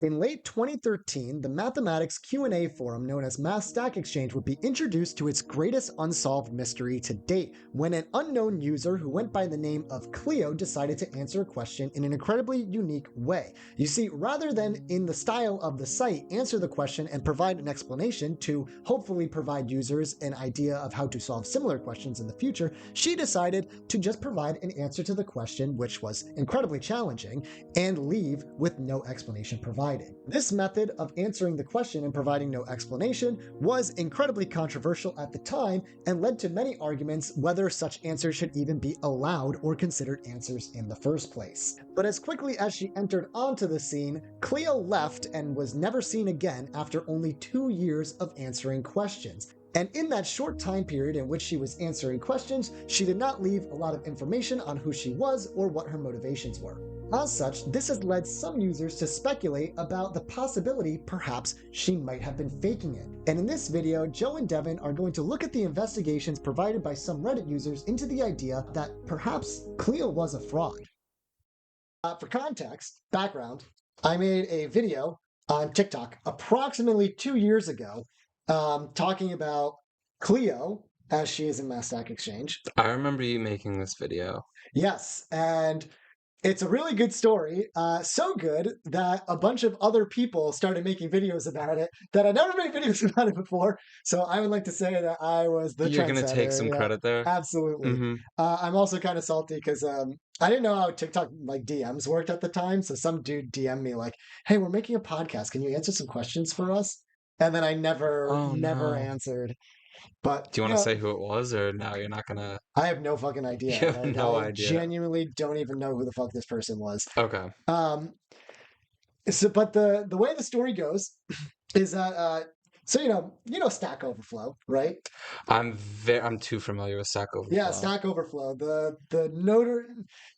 In late 2013, the mathematics Q&A forum known as MathStackExchange would be introduced to its greatest unsolved mystery to date, when an unknown user who went by the name of Cleo decided to answer a question in an incredibly unique way. You see, rather than in the style of the site, answer the question and provide an explanation to hopefully provide users an idea of how to solve similar questions in the future, she decided to just provide an answer to the question, which was incredibly challenging, and leave with no explanation provided. This method of answering the question and providing no explanation was incredibly controversial at the time and led to many arguments whether such answers should even be allowed or considered answers in the first place. But as quickly as she entered onto the scene, Cleo left and was never seen again after only 2 years of answering questions. And in that short time period in which she was answering questions, she did not leave a lot of information on who she was or what her motivations were. As such, this has led some users to speculate about the possibility perhaps she might have been faking it. And in this video, Joe and Devin are going to look at the investigations provided by some Reddit users into the idea that perhaps Cleo was a fraud. For context, background, I made a video on TikTok approximately 2 years ago talking about Cleo as she is in MathStackExchange. I remember you making this video. Yes, and it's a really good story, so good that a bunch of other people started making videos about it that I never made videos about it before. So I would like to say that I was the You're gonna take trendsetter. some Yeah, credit there? absolutely. Mm-hmm. I'm also kind of salty because I didn't know how TikTok like DMs worked at the time. So some dude DM'd me like, "Hey, we're making a podcast. Can you answer some questions for us?" And then I never Oh no. answered. But Do you want to say who it was, or no, you're not gonna? I have no fucking You idea. have Like no I idea. genuinely don't even know who the fuck this person was. Okay. But the way the story goes is that so you know Stack Overflow, right? I'm too familiar with Stack Yeah, Overflow. Stack Overflow,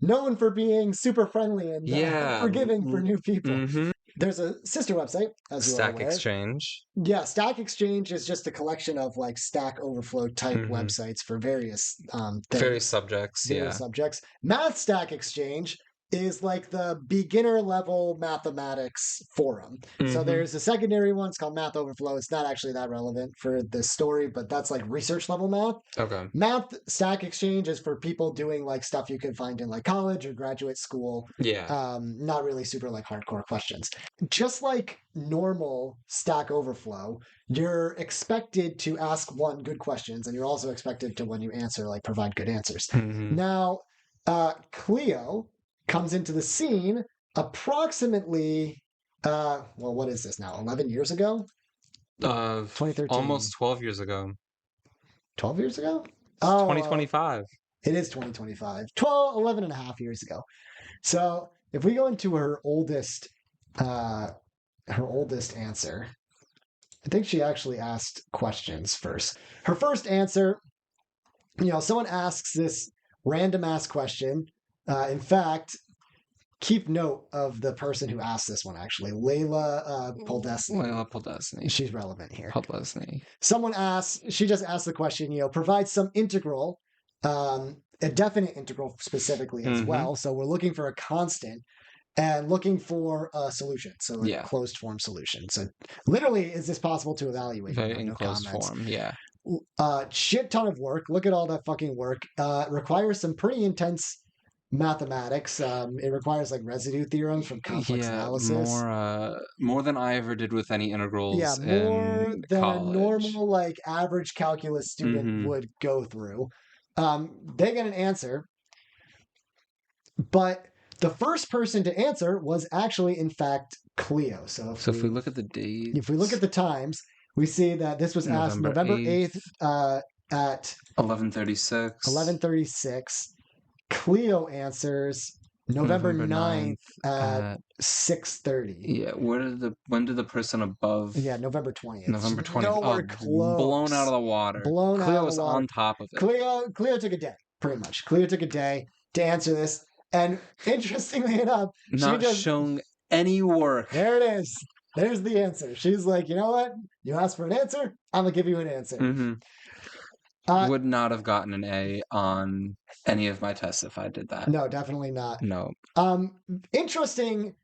known for being super friendly and Yeah. forgiving for new people. Mm-hmm. There's a sister website, as you are Stack aware. Exchange. Yeah, Stack Exchange is just a collection of like Stack Overflow type Mm-hmm. websites for various Various things. subjects. Various Yeah. subjects. MathStackExchange is like the beginner level mathematics forum. So Mm-hmm. there's a secondary one, it's called Math Overflow. It's not actually that relevant for this story, but that's like research level math. Okay. MathStackExchange is for people doing like stuff you can find in like college or graduate school. Yeah. Not really super like hardcore questions. Just like normal Stack Overflow, you're expected to ask one good questions, and you're also expected to, when you answer, like provide good answers. Mm-hmm. Now, Cleo comes into the scene approximately, well, what is this now? 11 years ago? 2013. Almost 12 years ago. 12 years ago? It's 2025. It is 2025. 12, 11 and a half years ago. So if we go into her oldest answer, I think she actually asked questions first. Her first answer, someone asks this random ass question. In fact, keep note of the person who asked this one, actually. Layla Poldesny. Layla Poldesny. She's relevant here. Poldesny. She just asked the question, provide some integral, a definite integral specifically as well. So we're looking for a constant and looking for a solution. So a closed form solution. So literally, is this possible to evaluate? In closed form, yeah. Shit ton of work. Look at all that fucking work. Requires some pretty intense mathematics. It requires like residue theorems from complex analysis. More than I ever did with any integrals. Yeah, more in than college. A normal like average calculus student would go through. They get an answer, but the first person to answer was actually, in fact, Cleo. So if we look at the dates, if we look at the times, we see that this was asked November 8th at 11:36. 11:36. Cleo answers November 9th at 6:30. Yeah, when did the person above? Yeah, November 20th. November 20th. Nowhere close. Blown out of the water. Cleo was on top of it. Cleo took a day, pretty much. Cleo took a day to answer this. And interestingly enough, not showing any work. There it is. There's the answer. She's like, you know what? You asked for an answer. I'm gonna give you an answer. Would not have gotten an A on any of my tests if I did that. No, definitely not. No. Interesting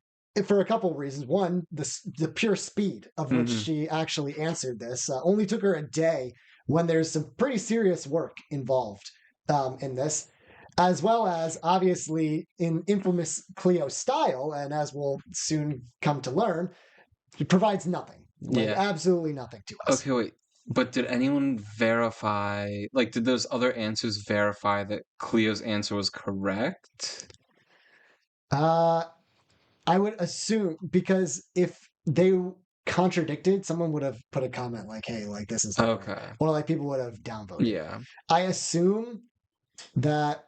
for a couple of reasons. One, the pure speed of which she actually answered this only took her a day when there's some pretty serious work involved in this, as well as obviously in infamous Cleo style, and as we'll soon come to learn, it provides nothing, like absolutely nothing to us. Okay, wait. But did anyone verify, like, did those other answers verify that Cleo's answer was correct? I would assume, because if they contradicted, someone would have put a comment like, hey, like this is not right. Or like people would have downvoted. Yeah. I assume that,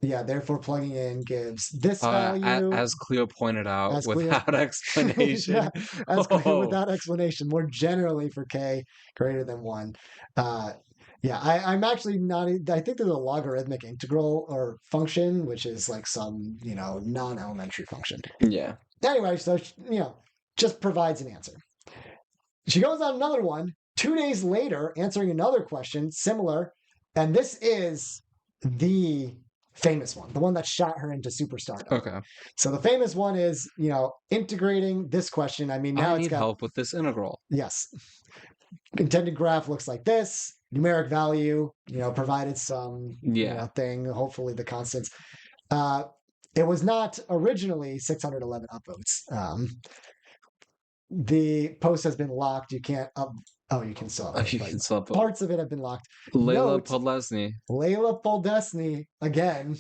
therefore plugging in gives this value. As Cleo pointed out, without explanation. Without explanation, more generally for k greater than 1. I'm actually not. I think there's a logarithmic integral or function, which is like some non-elementary function. Yeah. Anyway, so just provides an answer. She goes on another one 2 days later, answering another question similar, and this is the famous one, the one that shot her into superstardom. Okay. So the famous one is integrating this question. I mean, now I need help with this integral. Yes. Intended graph looks like this. Numeric value, provided some thing, hopefully the constants. It was not originally 611 upvotes. The post has been locked. You can't you can still upvote. You can still upvote. Parts of it have been locked. Layla Podlesny again.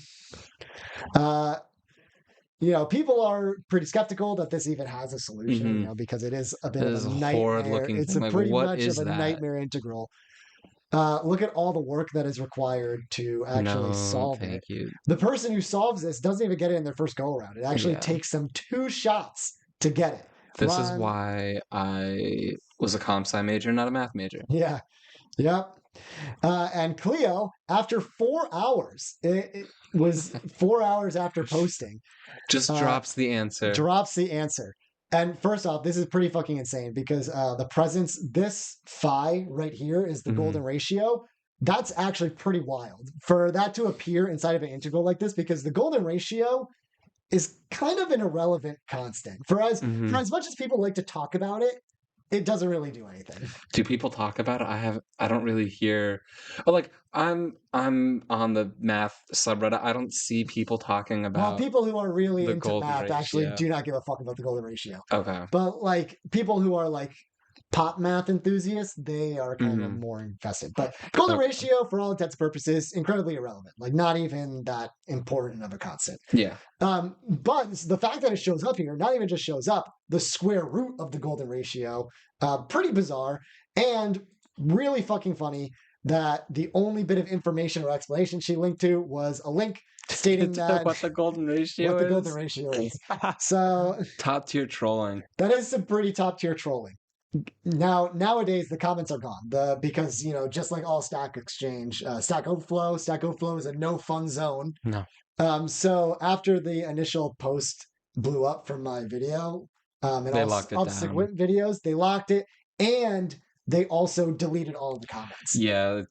People are pretty skeptical that this even has a solution, because it is a bit of a nightmare. It's pretty much of a nightmare integral. Look at all the work that is required to actually solve it. The person who solves this doesn't even get it in their first go around. It actually takes them 2 shots to get it. This is why I was a comp sci major, not a math major. Yeah. Yep. And Cleo, after 4 hours, it was 4 hours after posting, just drops the answer. And first off, this is pretty fucking insane because the presence, this phi right here is the golden ratio. That's actually pretty wild for that to appear inside of an integral like this, because the golden ratio is kind of an irrelevant constant. For as much as people like to talk about it, it doesn't really do anything. Do people talk about it? I don't really hear. Like I'm on the math subreddit. I don't see people talking about. Well, people who are really into math ratio. Actually do not give a fuck about the golden ratio. Okay. But like people who are like pop math enthusiasts, they are kind of more invested. But golden ratio, for all intents and purposes, incredibly irrelevant. Like not even that important of a constant. Yeah. But the fact that it shows up here, not even just shows up, the square root of the golden ratio, pretty bizarre and really fucking funny that the only bit of information or explanation she linked to was a link stating that what the golden ratio is. So top tier trolling. That is some pretty top tier trolling. Nowadays the comments are gone because just like all Stack Exchange, Stack Overflow is a no fun zone. No. So after the initial post blew up from my video, and they all locked it subsequent videos, they locked it, and they also deleted all of the comments. Yeah,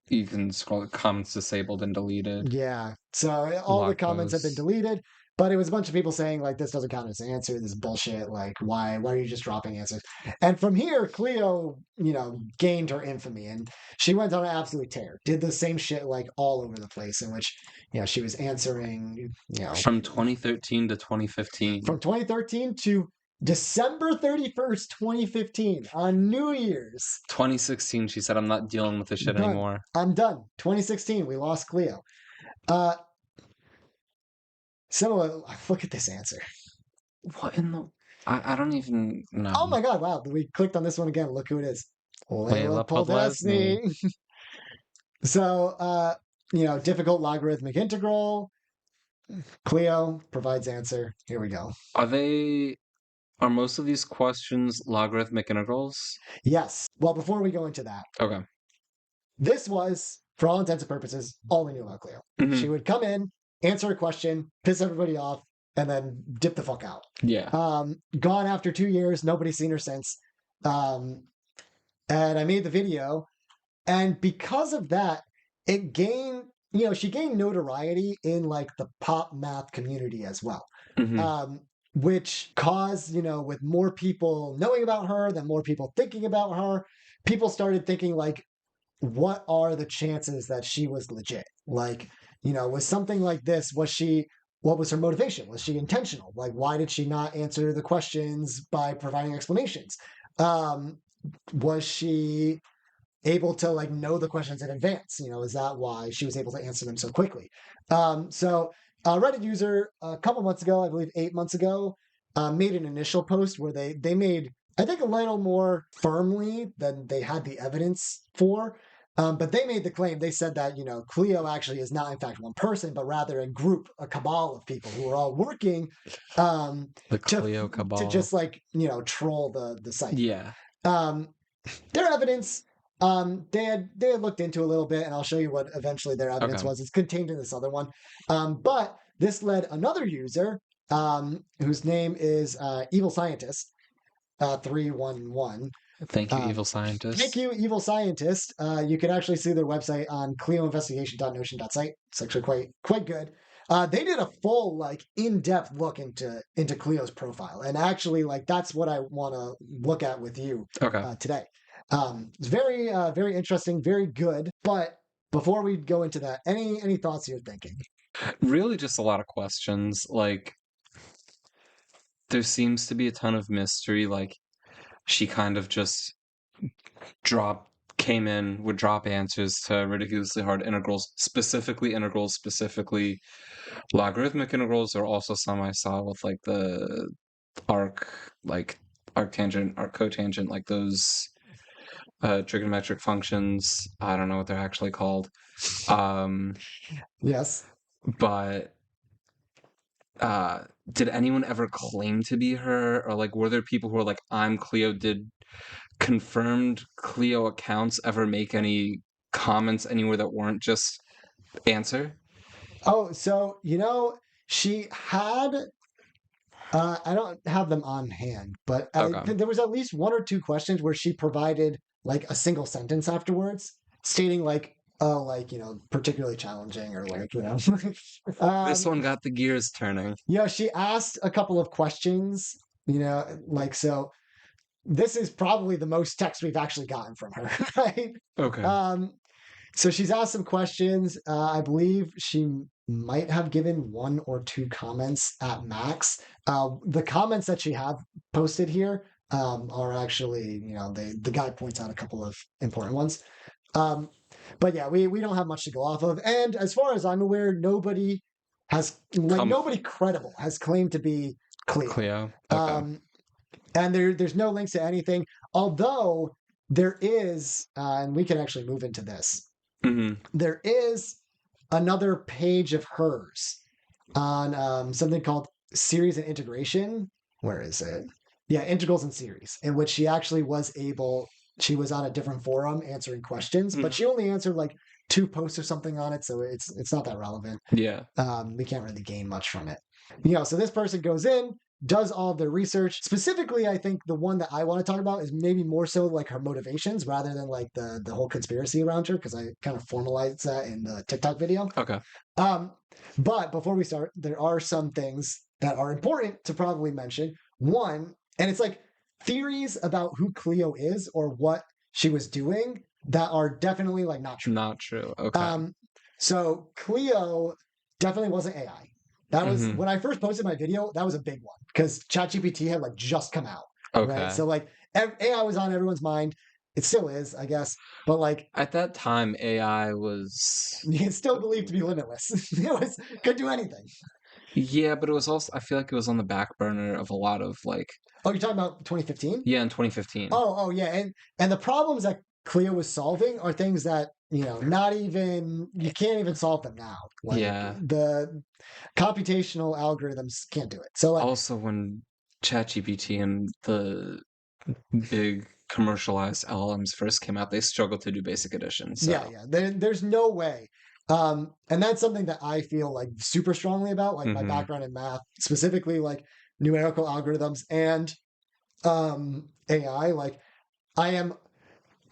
you can scroll comments disabled and deleted. Yeah, so all the comments have been deleted. But it was a bunch of people saying, like, this doesn't count as an answer. This is bullshit. Like, why are you just dropping answers? And from here, Cleo, gained her infamy. And she went on an absolute tear. Did the same shit, like, all over the place, in which, she was answering, From 2013 to 2015. From 2013 to December 31st, 2015, on New Year's. 2016, she said, I'm not dealing with this shit anymore. I'm done. 2016, we lost Cleo. So look at this answer. What in the... I don't even know. Oh my god, wow. We clicked on this one again. Look who it is. Layla Podlesny. So, difficult logarithmic integral. Cleo provides answer. Here we go. Are most of these questions logarithmic integrals? Yes. Well, before we go into that. Okay. This was, for all intents and purposes, all we knew about Cleo. She would come in, answer a question, piss everybody off, and then dip the fuck out. Yeah. Gone after 2 years. Nobody's seen her since. And I made the video. And because of that, it gained, she gained notoriety in like the pop math community as well. which caused, with more people knowing about her, then more people thinking about her, people started thinking like, what are the chances that she was legit? Like, was something like this, what was her motivation? Was she intentional? Like, why did she not answer the questions by providing explanations? Was she able to like know the questions in advance? Is that why she was able to answer them so quickly? So a Reddit user a couple months ago, I believe 8 months ago, made an initial post where they made, I think, a little more firmly than they had the evidence for. But they made the claim. They said that Cleo actually is not in fact one person, but rather a group, a cabal of people who are all working The to Cleo to cabal. just like troll the site. Yeah. Um, their evidence, they had looked into a little bit, and I'll show you what eventually their evidence Okay. was. It's contained in this other one, but this led another user, whose name is Evil Scientist 311. Thank you, evil Thank scientist. you, Evil Scientist. You can actually see their website on cleoinvestigation.notion.site. It's actually quite good. They did a full like in-depth look into Cleo's profile, and actually like that's what I want to look at with you Okay. today. It's very interesting, very good. But before we go into that, any thoughts you're thinking? Really just a lot of questions. Like, there seems to be a ton of mystery. Like, she kind of just came in, would drop answers to ridiculously hard integrals, specifically logarithmic integrals, or also some I saw with like the arc, like arctangent, arccotangent, like those trigonometric functions. I don't know what they're actually called. Um, Yes. but did anyone ever claim to be her, or like were there people who were like, I'm Cleo? Did confirmed Cleo accounts ever make any comments anywhere that weren't just answer? Oh, so she had. I don't have them on hand, but Okay. there was at least one or two questions where she provided like a single sentence afterwards, stating like, "Oh, like particularly challenging," or like This um, one got the gears turning. she asked a couple of questions, like so. This is probably the most text we've actually gotten from her, right? Okay. Um, so she's asked some questions. I believe she might have given one or two comments at max. The comments that she have posted here are actually, the guy points out a couple of important ones. Um, but yeah, we don't have much to go off of. And as far as I'm aware, Come nobody credible has claimed to be Cleo. Cleo. Okay. Um, and there's no links to anything. Although there is, and we can actually move into this. Hmm. There is another page of hers on something called series and integration. Where is it? Yeah, integrals and series, in which she actually was able. She was on a different forum answering questions, but she only answered like two posts or something on it, so it's not that relevant. Yeah. We can't really gain much from it. So this person goes in, does all of their research. Specifically, I think the one that I want to talk about is maybe more so like her motivations rather than like the whole conspiracy around her, because I kind of formalized that in the TikTok video. Okay. Um, but before we start, there are some things that are important to probably mention. One, and it's like theories about who Cleo is or what she was doing that are definitely like not true. Not true. Okay. So Cleo definitely wasn't AI. That was Hmm. when I first posted my video. That was a big one because ChatGPT had like just come out, right? Okay. So like AI was on everyone's mind. It still is, I guess. But like At that time, AI was. it's still believed to be limitless. Could do anything. Yeah, but it was also. I feel like it was on the back burner of a lot of like. Oh, you're talking about 2015? Yeah, in 2015. Oh, yeah, and the problems that Cleo was solving are things that not even you can't even solve them now. Like Yeah. the computational algorithms can't do it. So like, Also, when ChatGPT and the big commercialized LLMs first came out, they struggled to do basic addition. So. yeah, there's no way. And that's something that I feel like super strongly about, like my Hmm. background in math, specifically like numerical algorithms and AI. Like I am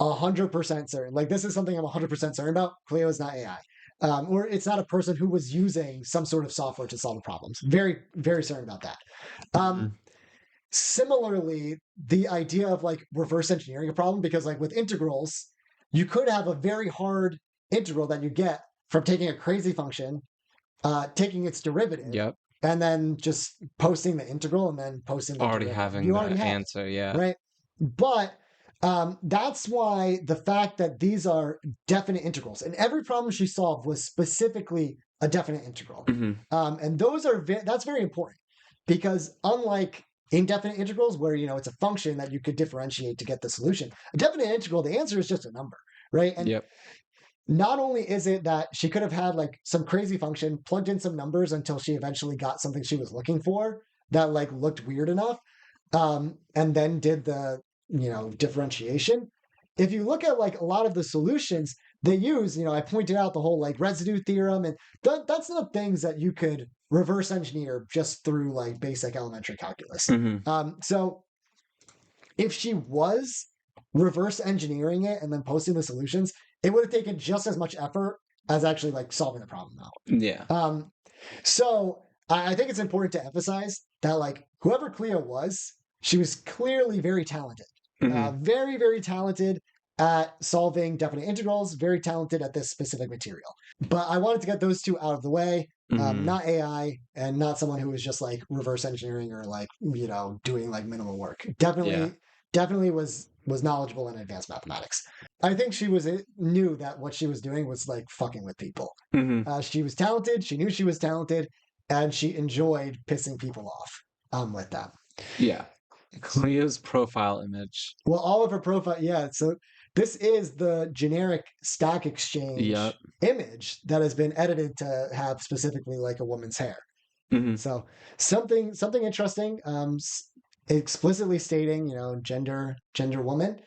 100% certain. Like this is something I'm 100% certain about. Cleo is not AI. or it's not a person who was using some sort of software to solve the problems. Very, very certain about that. Similarly, the idea of like reverse engineering a problem, because like with integrals, you could have a very hard integral that you get from taking a crazy function, taking its derivative, Yep. and then just posting the integral and then posting the Already derivative. having You the already have answer, yeah. it, right? But that's why the fact that these are definite integrals, and every problem she solved was specifically a definite integral, and those are that's very important, because unlike indefinite integrals where it's a function that you could differentiate to get the solution, a definite integral, the answer is just a number, right? And Yep. not only is it that she could have had like some crazy function, plugged in some numbers until she eventually got something she was looking for that like looked weird enough, and then did the differentiation. If you look at like a lot of the solutions they use, I pointed out the whole like residue theorem, and that's not things that you could reverse engineer just through like basic elementary calculus. So if she was reverse engineering it and then posting the solutions, it would have taken just as much effort as actually like solving the problem out. Yeah. So I think it's important to emphasize that like whoever Cleo was, she was clearly very talented, very, very talented at solving definite integrals, very talented at this specific material. But I wanted to get those two out of the way. Not AI and not someone who was just like reverse engineering or like doing like minimal work. Definitely was knowledgeable in advanced mathematics. I think she knew that what she was doing was like fucking with people. She was talented. She knew she was talented, and she enjoyed pissing people off with that. Yeah. Cleo's profile image. Well, all of her profile, yeah. So this is the generic StackExchange image that has been edited to have specifically like a woman's hair. So something interesting, explicitly stating, gender woman.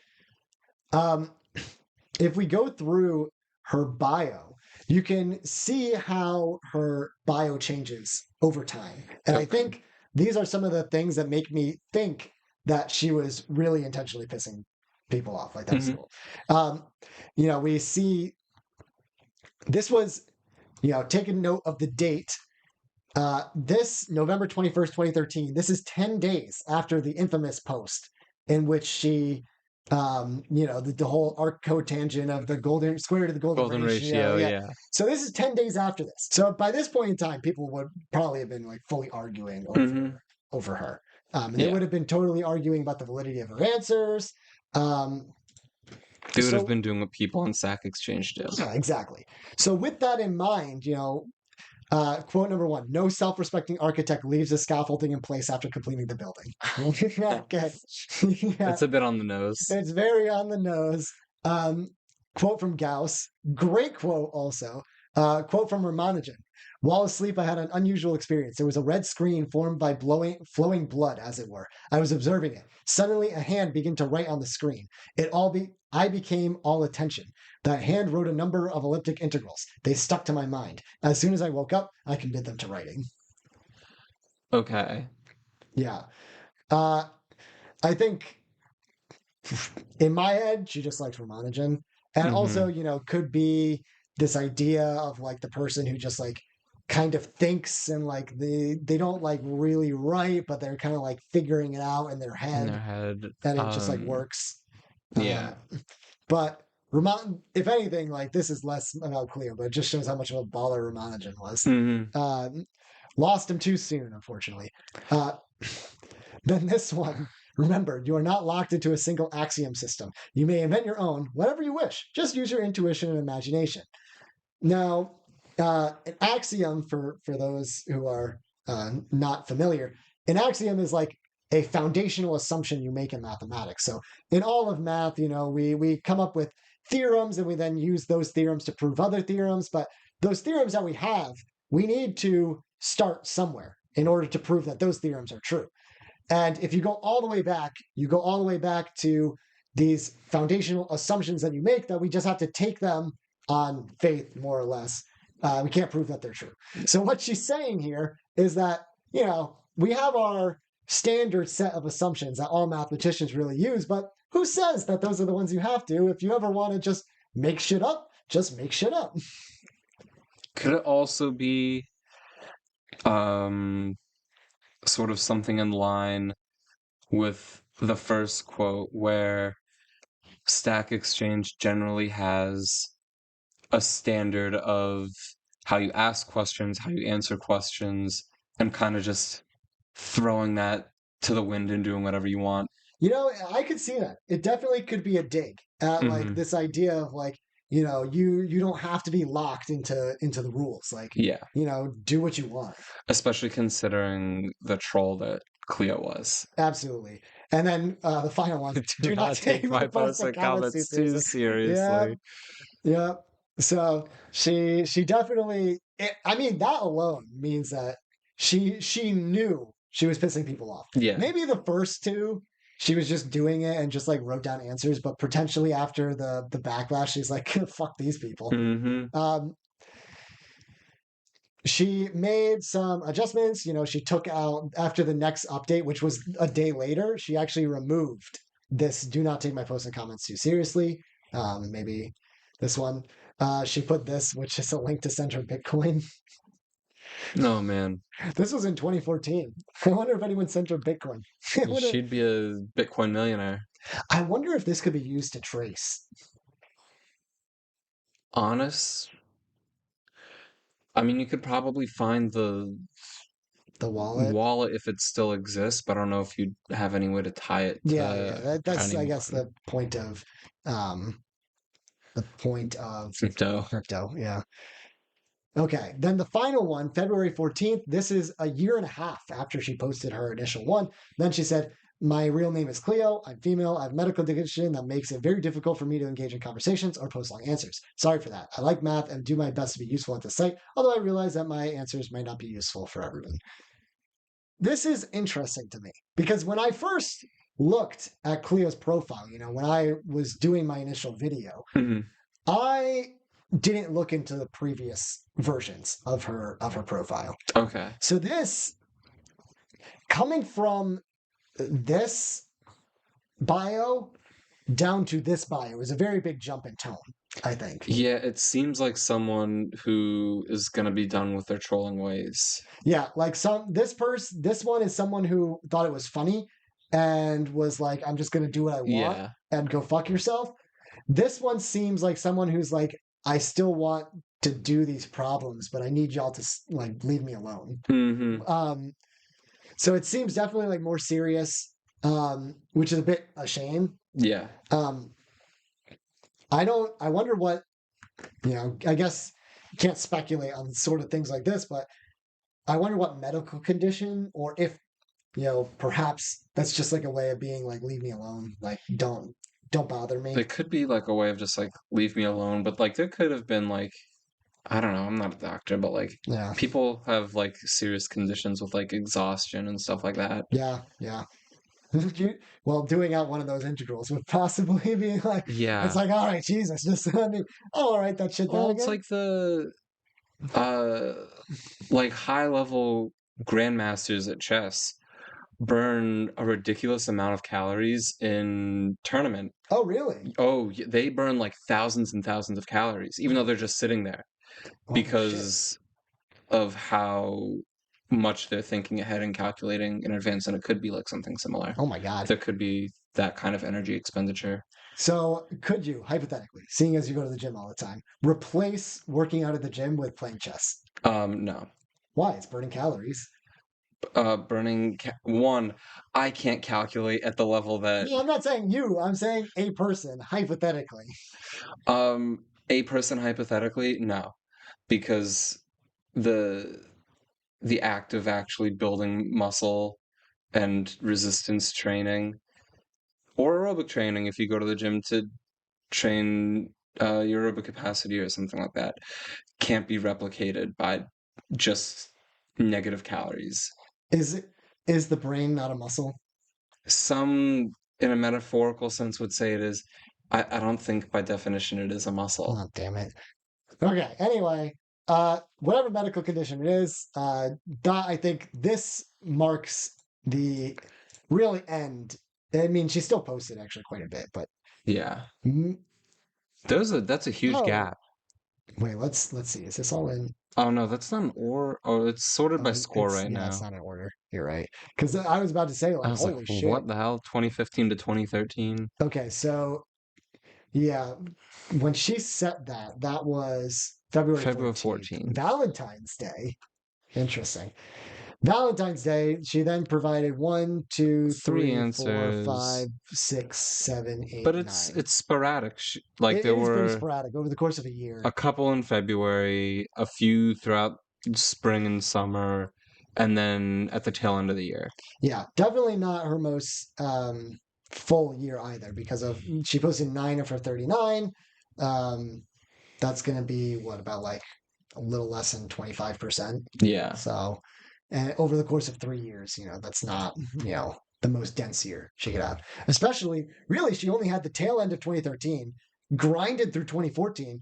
If we go through her bio, you can see how her bio changes over time. And I think these are some of the things that make me think that she was really intentionally pissing people off. Like that's cool. We see this was, taking note of the date. This November 21st, 2013, this is 10 days after the infamous post in which she, the whole arc cotangent of the golden square root of the golden ratio. Yeah. So this is 10 days after this. So by this point in time, people would probably have been like fully arguing over her. And they would have been totally arguing about the validity of her answers. They would have been doing what people on StackExchange do. Yeah, exactly. So with that in mind, quote number 1, no self-respecting architect leaves the scaffolding in place after completing the building. Okay. It's a bit on the nose. It's very on the nose. Quote from Gauss. Great quote also. Quote from Ramanujan. While asleep, I had an unusual experience. There was a red screen formed by flowing blood, as it were. I was observing it. Suddenly, a hand began to write on the screen. I became all attention. That hand wrote a number of elliptic integrals. They stuck to my mind. As soon as I woke up, I committed them to writing. Okay. Yeah. I think in my head, she just likes Ramanujan. And also, could be this idea of like the person who just like kind of thinks and like they don't like really write, but they're kind of like figuring it out in their head. And it just like works. Yeah. But if anything, like this is less about Cleo, but it just shows how much of a baller Ramanujan was. Lost him too soon, unfortunately. Then this one. Remember, you are not locked into a single axiom system. You may invent your own, whatever you wish. Just use your intuition and imagination. Now, an axiom, for those who are not familiar, an axiom is like a foundational assumption you make in mathematics. So in all of math, we come up with theorems and we then use those theorems to prove other theorems. But those theorems that we have, we need to start somewhere in order to prove that those theorems are true. And if you go all the way back, to these foundational assumptions that you make that we just have to take them on faith, more or less. We can't prove that they're true. So what she's saying here is that, we have our standard set of assumptions that all mathematicians really use, but who says that those are the ones you have to? If you ever want to just make shit up, just make shit up. Could it also be um sort of something in line with the first quote where Stack Exchange generally has a standard of how you ask questions, how you answer questions, and kind of just throwing that to the wind and doing whatever you want. I could see that. It definitely could be a dig at like Hmm. this idea of like, you don't have to be locked into the rules. Like, Yeah, do what you want. especially considering the troll that Cleo was. Absolutely. And then the final one, Do do not not take take my my posts posts and and comments too comments too seriously. Yeah, seriously. yeah. So she definitely I mean that alone means that she knew she was pissing people off. Yeah. Maybe the first two she was just doing it and just like wrote down answers, but potentially after the backlash, she's like, fuck these people. Hmm. Um, she made some adjustments. She took out after the next update, which was a day later, she actually removed this do not take my posts and comments too seriously. Maybe this one. She put this, which is a link to send her Bitcoin. Oh man, This was in 2014. I wonder if anyone sent her Bitcoin. she'd be a Bitcoin millionaire. I wonder if this could be used to trace Honest, I mean, you could probably find the the wallet. wallet if it still exists, but I don't know if you'd have any way to tie it Yeah. to That's I guess anyone. um, the point of Crypto. crypto. Yeah. Okay, then the final one, February 14th. This is a year and a half after she posted her initial one. Then she said, my real name is Cleo. I'm female. I have a medical condition that makes it very difficult for me to engage in conversations or post long answers. Sorry for that. I like math and do my best to be useful at the site, although I realize that my answers might not be useful for everyone. This is interesting to me because when I first looked at Cleo's profile, when I was doing my initial video, Mhm. I didn't look into the previous versions of her profile. Okay. So this coming from this bio down to this bio is a very big jump in tone, I think. Yeah, it seems like someone who is gonna be done with their trolling ways. Yeah, like this one is someone who thought it was funny and was like, I'm just gonna do what I want Yeah. and go fuck yourself. This one seems like someone who's like, I still want to do these problems, but I need y'all to like leave me alone. Hmm. Um, so it seems definitely like more serious, which is a bit a shame. Yeah. Um, I wonder what, I guess you can't speculate on sort of things like this, but I wonder what medical condition or if, perhaps that's just like a way of being like, leave me alone. Like, don't bother me. It could be like a way of just like leave me alone, but like there could have been like I don't know, I'm not a doctor, but like Yeah. people have like serious conditions with like exhaustion and stuff like that. Yeah. Yeah. Well, doing out one of those integrals would possibly be like, it's Yeah. like, all right, Jesus, just, I mean, I'll write that shit down Well, it's again. like the uh like high level grandmasters at chess burn a ridiculous amount of calories in tournament. Oh, really? Oh, they burn like thousands and thousands of calories, even though they're just sitting there Oh, shit. because of how much they're thinking ahead and calculating in advance. And it could be like something similar. Oh, my God. There could be that kind of energy expenditure. So, could you, hypothetically, seeing as you go to the gym all the time, replace working out at the gym with playing chess? No. Why? It's burning calories. Burning one, I can't calculate at the level that No, I'm not saying you. I'm saying a person, hypothetically. um a person hypothetically, no, because the the act of actually building muscle and resistance training or aerobic training if you go to the gym to train your aerobic capacity or something like that can't be replicated by just negative calories. Is it? Is the brain not a muscle? Some, in a metaphorical sense, would say it is. I don't think by definition it is a muscle. Oh, damn it. Okay. Anyway, whatever medical condition it is, that I think this marks the really end. I mean, she still posted actually quite a bit, but Yeah. mm, That's a huge oh, gap. Wait, let's see. Is this all in? Oh no, that's not an or. Oh, it's sorted by score It's right yeah, it's now. not in order. You're right. Because I was about to say I like, was like, holy shit. what the hell? 2015 to 2013. Okay, so yeah, when she set that, that was February February 14th, 14th. Valentine's Day. Interesting. Valentine's Day, she then provided one, two, Three three, four, answers. five, six, seven, eight, But nine. it's sporadic. Like there It is pretty were sporadic over the course of a year. a couple in February, a few throughout spring and summer, and then at the tail end of the year. Yeah, definitely not her most full year either because of she posted 9 of her 39. Um, that's going to be what about like a little less than 25%. Yeah. So, and over the course of 3 years, that's not, the most dense year she could have. Especially, really, she only had the tail end of 2013, grinded through 2014,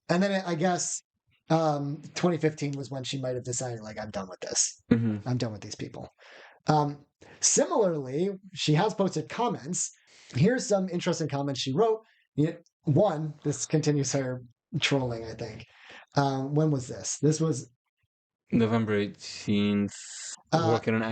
and then I guess 2015 was when she might have decided, like, I'm done with this. Mm-hmm. I'm done with these people. Um, Similarly, she has posted comments. Here's some interesting comments she wrote. One, this continues her trolling, I think. When was this? This was November 18th. uh, Work in an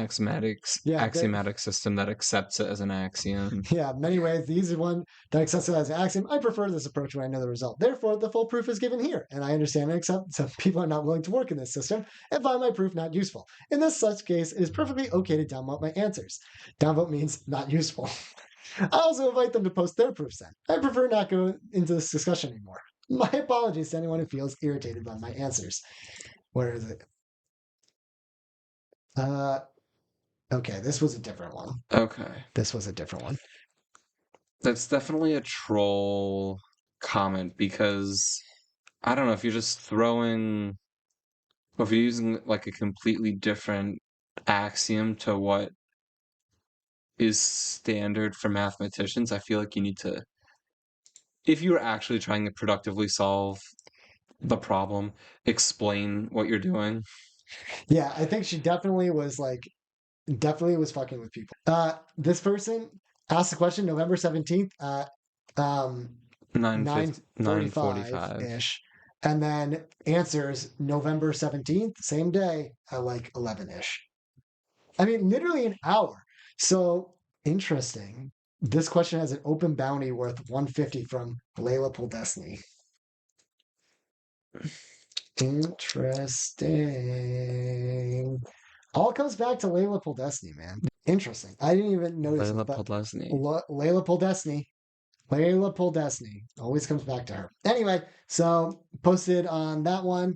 yeah, axiomatic system that accepts it as an axiom. yeah. Many ways, the easy one that accepts it as an axiom. I prefer this approach when I know the result. Therefore, the full proof is given here, and I understand and accept some people are not willing to work in this system and find my proof not useful. In this such case, it is perfectly okay to downvote my answers. Downvote means not useful. I also invite them to post their proofs then. I prefer not go into this discussion anymore. My apologies to anyone who feels irritated by my answers. Where is it? Uh, okay, this was a different one. Okay. This was a different one. That's definitely a troll comment because I don't know if you're just throwing, or if you're using like a completely different axiom to what is standard for mathematicians, I feel like you need to, if you're actually trying to productively solve the problem, explain what you're doing. Yeah, I think she definitely was fucking with people. This person asked the question November 17th at 9:45 9:45. ish, and then answers November 17th, same day at like 11 ish. I mean, literally an hour. So interesting. This question has an open bounty worth 150 from Layla Poldesny. Interesting. All comes back to Layla Poldesny, man. Interesting. I didn't even notice this, Layla but Podlesny. Layla Poldesny. Layla Poldesny always comes back to her. Anyway, so posted on that one.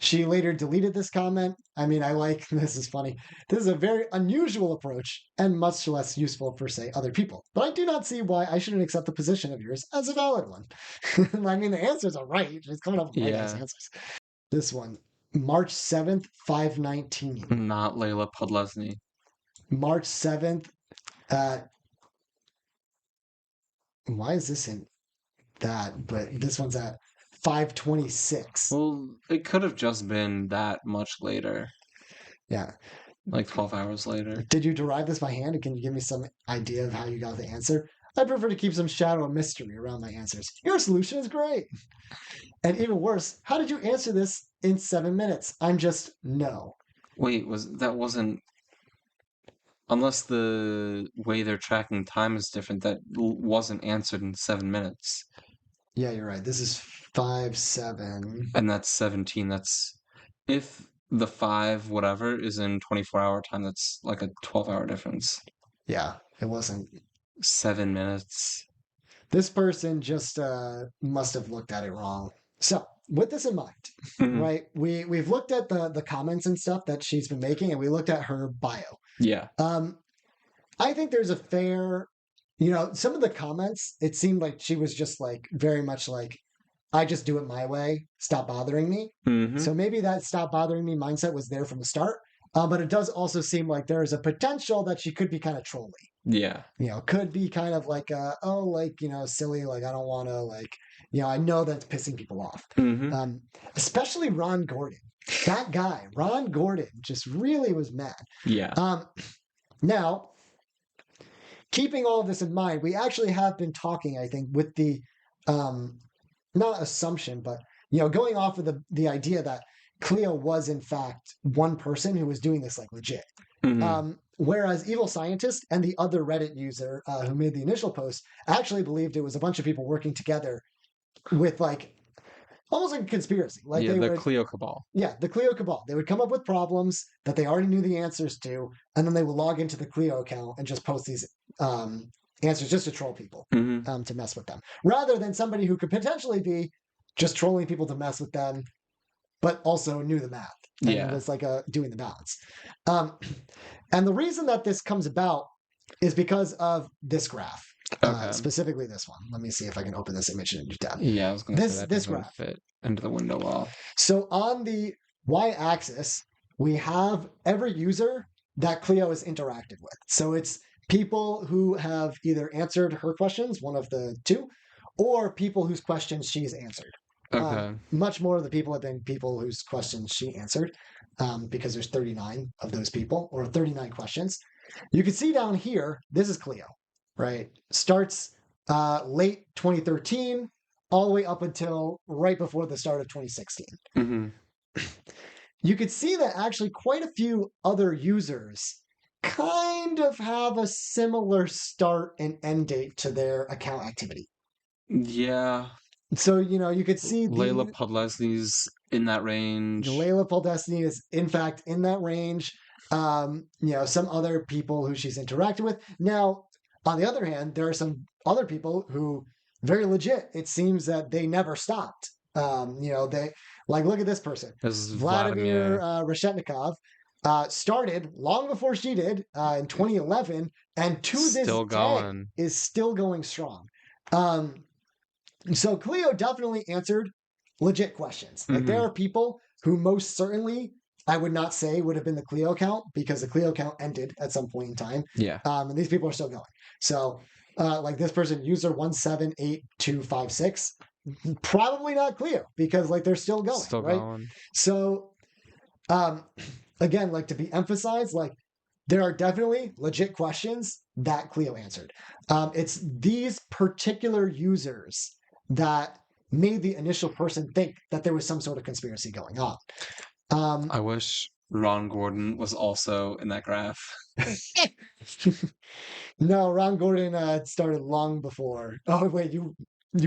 She later deleted this comment. I mean, I like this is funny. This is a very unusual approach and much less useful for, say, other people. But I do not see why I shouldn't accept the position of yours as a valid one. I mean, the answers are right. She's coming up with right ass Yeah, answers. This one, March 7th, 519. not Layla Podlesny. March 7th, why is this in that? But this one's at 526. Well, it could have just been that much later, Yeah. like 12 hours later. Did you derive this by hand? Can you give me some idea of how you got the answer? I prefer to keep some shadow of mystery around my answers. Your solution is great. And even worse, how did you answer this in 7 minutes? I'm just no. Wait, wasn't, unless the way they're tracking time is different, that wasn't answered in 7 minutes. Yeah, you're right. This is 5-7. And that's 17. That's, if the 5 whatever is in 24-hour time, that's like a 12-hour difference. Yeah, it wasn't. 7 minutes. This person just must have looked at it wrong. So, with this in mind, Mhm. right? We've looked at the comments and stuff that she's been making, and we looked at her bio. Yeah. I think there's a fair, some of the comments, it seemed like she was just like very much like, I just do it my way, stop bothering me. Mm-hmm. So maybe that stop bothering me mindset was there from the start. But it does also seem like there is a potential that she could be kind of trolly. Yeah. Could be kind of like, silly, like I don't want to, I know that's pissing people off. Mm-hmm. Especially Ron Gordon. That guy, Ron Gordon, just really was mad. Yeah. Now, keeping all of this in mind, we actually have been talking, I think, with the not assumption, but going off of the idea that Cleo was in fact one person who was doing this like legit. Whereas Evil Scientist and the other Reddit user who made the initial post actually believed it was a bunch of people working together with like almost like a conspiracy. Like the Cleo cabal. Yeah, the Cleo cabal. They would come up with problems that they already knew the answers to, and then they would log into the Cleo account and just post these answers just to troll people, to mess with them, rather than somebody who could potentially be just trolling people to mess with them, but also knew the math and was like doing the balance. And the reason that this comes about is because of this graph. Specifically this one. Let me see if I can open this image in a new tab. Yeah, I was going to say that this graph fit into the window well. So on the y-axis, we have every user that Cleo has interacted with. So it's people who have either answered her questions, one of the two, or people whose questions she's answered. Much more of the people have been people whose questions she answered, because there's 39 of those people, or 39 questions. You can see down here, this is Cleo, right? Starts late 2013, all the way up until right before the start of 2016. You could see that actually quite a few other users kind of have a similar start and end date to their account activity. Yeah. So, you could see Layla Podlesny's in that range. Layla Podlesny is, in fact, in that range. Some other people who she's interacted with. Now, on the other hand, there are some other people who, very legit, it seems that they never stopped. They, like, look at this person. This is Vladimir Reshetnikov started long before she did in 2011, and to this day is still going strong. So Cleo definitely answered legit questions. Like, there are people who most certainly I would not say would have been the Cleo account, because the Cleo account ended at some point in time. Yeah. And these people are still going. So like this person, user 178256, probably not Cleo, because like they're still going, right? So again, like, to be emphasized, like, there are definitely legit questions that Cleo answered. It's these particular users that made the initial person think that there was some sort of conspiracy going on. I wish Ron Gordon was also in that graph. No, Ron Gordon started long before. Oh, wait, you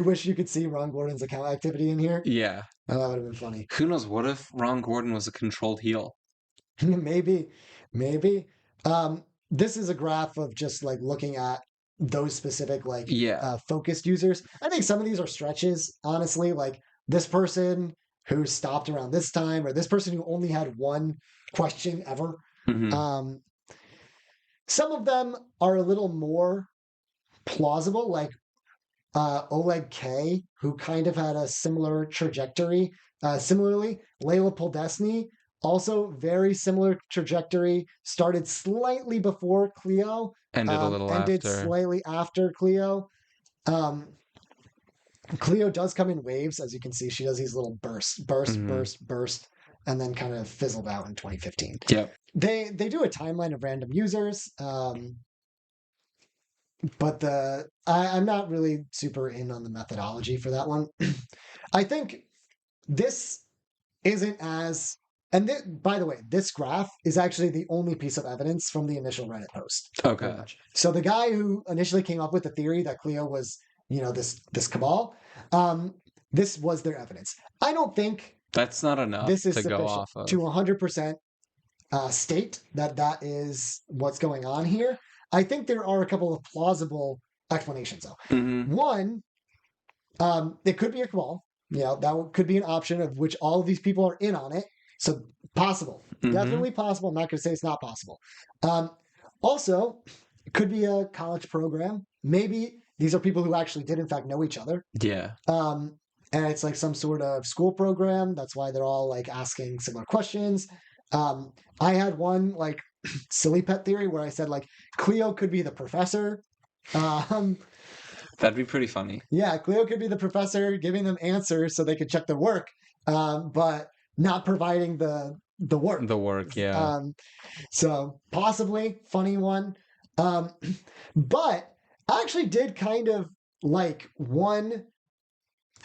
wish you could see Ron Gordon's account activity in here? Yeah. Oh, that would have been funny. Who knows? What if Ron Gordon was a controlled heel? Maybe. This is a graph of just like looking at those specific focused users. I think some of these are stretches, honestly. Like this person who stopped around this time, or this person who only had one question ever. Some of them are a little more plausible, like Oleg K, who kind of had a similar trajectory. Similarly, Layla Podlesny, also very similar trajectory, started slightly before Cleo, ended slightly after Cleo. Cleo does come in waves, as you can see. She does these little burst, and then kind of fizzled out in 2015. Yep. They do a timeline of random users, but I'm not really super in on the methodology for that one. I think this isn't as... And by the way, this graph is actually the only piece of evidence from the initial Reddit post. Okay. So the guy who initially came up with the theory that Cleo was, this cabal, this was their evidence. I don't think that's not enough this is to sufficient go off of to 100% state that is what's going on here. I think there are a couple of plausible explanations, though. One, it could be a cabal. That could be an option of which all of these people are in on it. So possible, definitely possible. I'm not going to say it's not possible. Also, it could be a college program. Maybe these are people who actually did in fact know each other. Yeah. And it's like some sort of school program. That's why they're all like asking similar questions. I had one like silly pet theory where I said like Cleo could be the professor. That'd be pretty funny. Yeah, Cleo could be the professor giving them answers so they could check their work, but not providing the work. The work, yeah. So possibly funny one. But I actually did kind of like one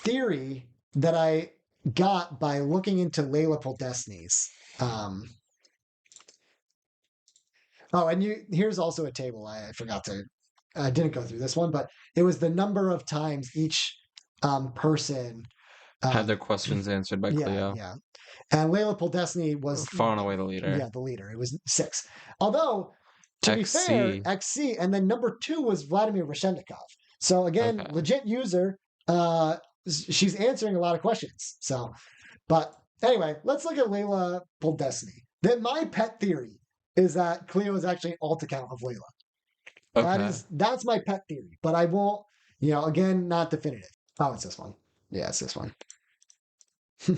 theory that I got by looking into Layla Poldesny's. And here's also a table. I forgot to, I didn't go through this one, but it was the number of times each person Had their questions answered by Cleo. Yeah. And Layla Poldesny was Far and away the leader. Yeah, the leader. It was 6. Although, to be fair, XC, and then number 2 was Vladimir Reshendikov. So again, legit user. She's answering a lot of questions. So, but anyway, let's look at Layla Poldesny. Then my pet theory is that Cleo is actually an alt account of Layla. Okay. That's my pet theory, but I won't, again, not definitive. Oh, it's this one. Yeah, it's this one.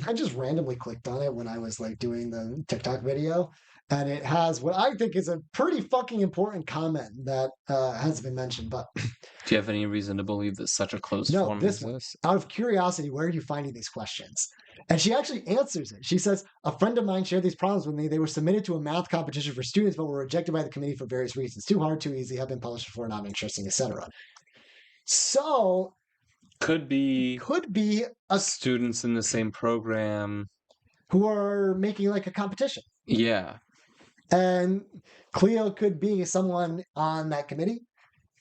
I just randomly clicked on it when I was like doing the TikTok video, and it has what I think is a pretty fucking important comment that has been mentioned. But do you have any reason to believe that such a closed form exists? Out of curiosity, where are you finding these questions? And she actually answers it. She says, a friend of mine shared these problems with me. They were submitted to a math competition for students, but were rejected by the committee for various reasons. Too hard, too easy, have been published before, not interesting, etc. So could be students in the same program who are making like a competition. Yeah. And Cleo could be someone on that committee.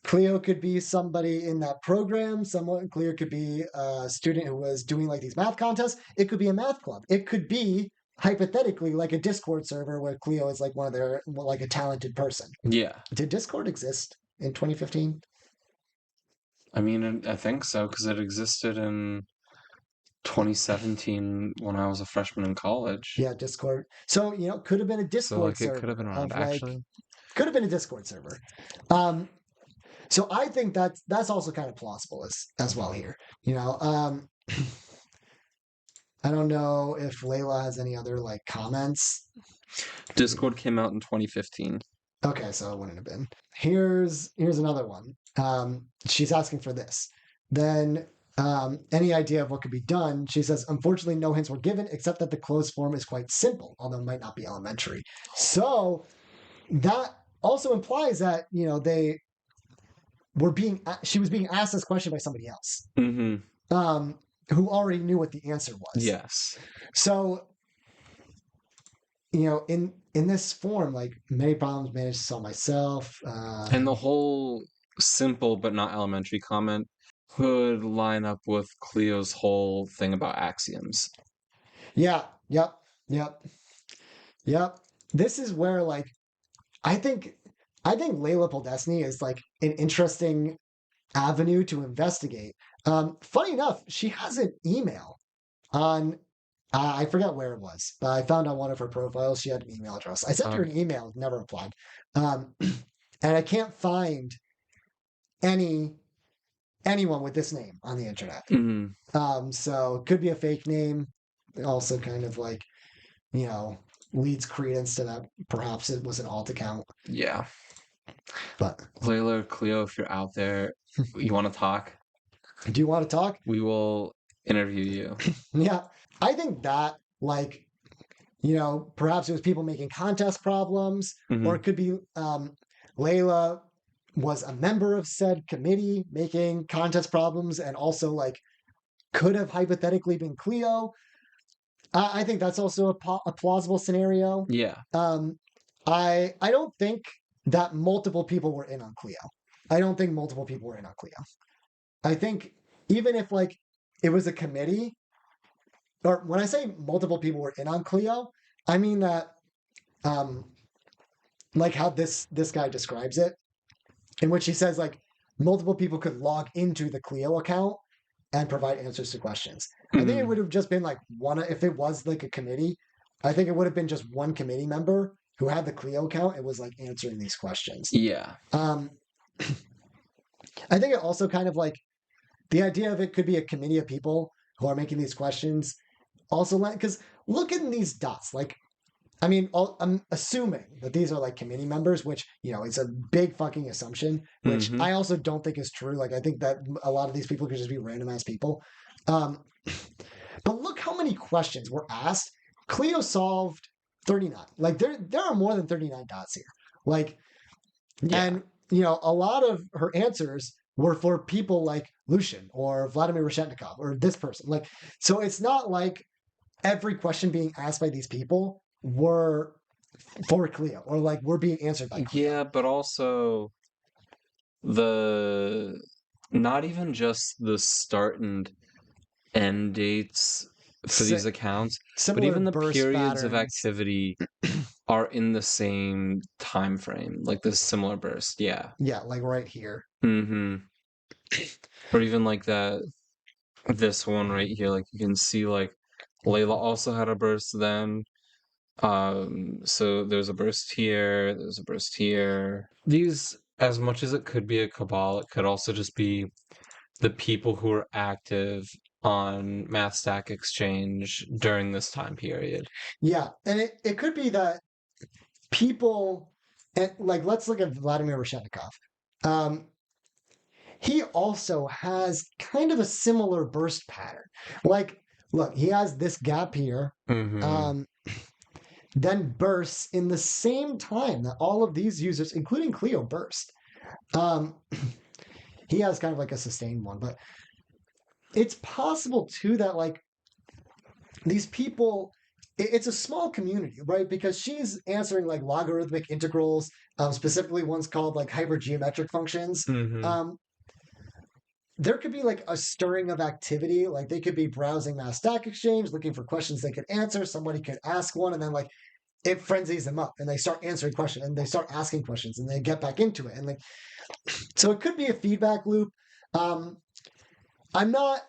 Cleo could be somebody in that program. Cleo could be a student who was doing like these math contests. It could be a math club. It could be hypothetically like a Discord server where Cleo is like one of their, like a talented person. Yeah. Did Discord exist in 2015? I mean, I think so, because it existed in 2017 when I was a freshman in college. Yeah, Discord. So, could have been a Discord server. It could have been around, actually. Could have been a Discord server. So I think that's also kind of plausible as well here. I don't know if Layla has any other like comments. Discord came out in 2015. Okay, so it wouldn't have been. Here's another one. She's asking for this. Then any idea of what could be done? She says, unfortunately, no hints were given, except that the closed form is quite simple, although it might not be elementary. So that also implies that, she was being asked this question by somebody else. Mm-hmm. Who already knew what the answer was. Yes. So, in this form, like many problems managed to solve myself. And the whole simple but not elementary comment could line up with Cleo's whole thing about axioms. Yeah. Yep. This is where, like, I think Layla Poldesny is like an interesting avenue to investigate. Funny enough, she has an email on, I forget where it was, but I found on one of her profiles she had an email address. I sent her an email, never replied. And I can't find anyone with this name on the internet. Mm-hmm. So it could be a fake name. Also kind of like, leads credence to that perhaps it was an alt account. Yeah. But Layla or Cleo, if you're out there, you want to talk? Do you want to talk? We will interview you. Yeah. I think that, like, perhaps it was people making contest problems, mm-hmm. or it could be Layla was a member of said committee making contest problems and also, like, could have hypothetically been Cleo. I think that's also a plausible scenario. Yeah. I don't think that multiple people were in on Cleo. I think even if, like, it was a committee, or when I say multiple people were in on Cleo, I mean that, like how this guy describes it, in which he says, like, multiple people could log into the Cleo account and provide answers to questions. Mm-hmm. I think it would have just been like if it was like a committee, I think it would have been just one committee member who had the Cleo account and was like answering these questions. Yeah. I think it also kind of like the idea of it could be a committee of people who are making these questions also, because look at these dots. Like, I mean, I'm assuming that these are like committee members, which, it's a big fucking assumption, which mm-hmm. I also don't think is true. Like, I think that a lot of these people could just be random ass people. But look how many questions were asked. Cleo solved 39. Like, there are more than 39 dots here. Like, yeah. And, a lot of her answers were for people like Lucian or Vladimir Reshetnikov or this person. Like, so it's not like every question being asked by these people were for Cleo or like were being answered by Cleo. Yeah, but also the not even just the start and end dates for these accounts, but Similar even the burst periods of patterns. activity are in the same time frame, like this similar burst. Yeah. Yeah, like right here. Mm-hmm. Or even like this one right here, like you can see like Layla also had a burst then. So there's a burst here, there's a burst here. These, as much as it could be a cabal, it could also just be the people who are active on MathStackExchange during this time period. Yeah, and it could be that people, and like let's look at Vladimir Reshetnikov. Um, he also has kind of a similar burst pattern. Like, look, he has this gap here, Mm-hmm. then bursts in the same time that all of these users, including Cleo, burst. Um, he has kind of like a sustained one, but it's possible too that like these people, it's a small community, right? Because she's answering like logarithmic integrals, specifically ones called like hypergeometric functions. Mm-hmm. Um, there could be like a stirring of activity. Like they could be browsing MathStackExchange, looking for questions they could answer. Somebody could ask one, and then like it frenzies them up, and they start answering questions, and they start asking questions, and they get back into it, and like so it could be a feedback loop. Um, I'm not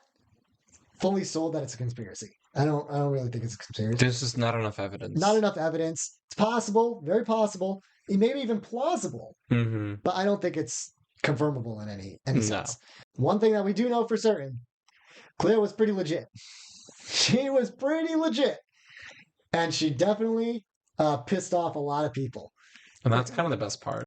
fully sold that it's a conspiracy. I don't really think it's a conspiracy. There's just not enough evidence. Not enough evidence. It's possible, very possible. It may be even plausible, Mm-hmm. but I don't think it's confirmable in any No. sense. One thing that we do know for certain, Cleo was pretty legit. She was pretty legit. And she definitely pissed off a lot of people. And that's kind of the best part.